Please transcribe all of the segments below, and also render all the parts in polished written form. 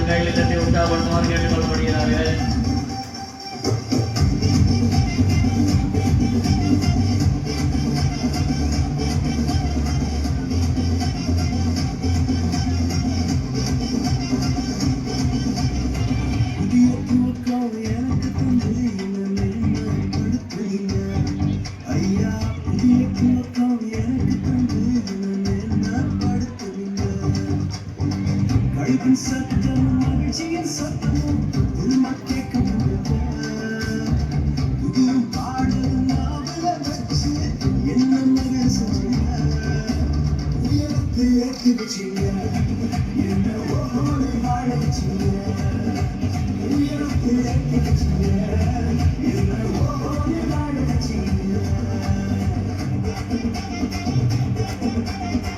கையில் தட்டி உற்சாகப்படுத்துமாறு கேட்டுக்கொள்ளப்படுகிறார்கள். சத்தம் மகிழ்ச்சியின் சத்தமும் புதியும் பாடல் நாவல வச்சு என்ன மகள் உயரத்தை ஏற்றி வச்சிங்க என்ன ஒவ்வொரு வாழ வச்சிங்க உயரத்தை ஏற்றி வச்சிங்க என்ன ஒவ்வொரு வாழ வச்சிங்க.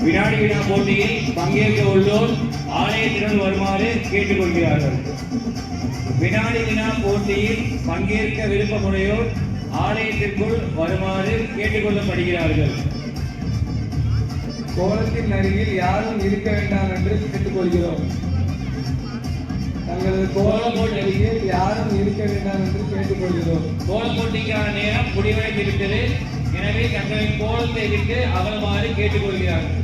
வினாடி வினா போட்டியில் பங்கேற்க உள்ளோர் ஆலயத்திற்கு வருமாறு கேட்டுக்கொள்கிறார்கள். வினாடி வினா போட்டியில் பங்கேற்க விருப்பமுடையோர் ஆலயத்திற்குள் வருமாறு கேட்டுக்கொள்ளப்படுகிறார்கள். கோலத்தின் அருகில் யாரும் இருக்க வேண்டாம் என்று கேட்டுக்கொள்கிறோம். தங்களது கோலம் அருகில் யாரும் இருக்க வேண்டாம் என்று கேட்டுக்கொள்கிறோம். கோல போட்டிக்கான நேரம் முடிவடைந்திருக்கிறது. எனவே தங்களின் கோலத்தை விட்டு அகலுமாறு கேட்டுக்கொள்கிறார்கள்.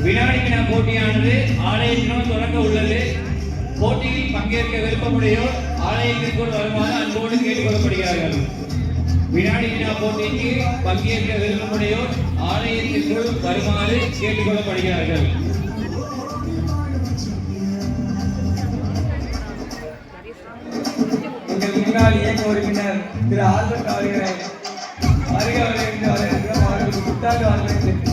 வினாடி வினா போட்டியானது ஆலயத்தினுள் தொடங்க உள்ளது. போட்டியில் பங்கேற்க விருப்பமுடையோர் ஆலயத்திற்குள் வருமாறு அன்போடு கேட்டுக்கொள்ளப்படுகிறார்கள். வினாடி வினா போட்டிக்கு பங்கேற்க விருப்பமுடையோர் ஆலயத்திற்குள் வருமாறு கேட்டுக்கொள்ளப்படுகிறார்கள். எங்கள் முன்னாள் இயக்க உறுப்பினர் திரு ஆல்பர்ட் அவர்களை வருக அவர்களுக்கு புத்தாண்டு வாழ்த்துக்களை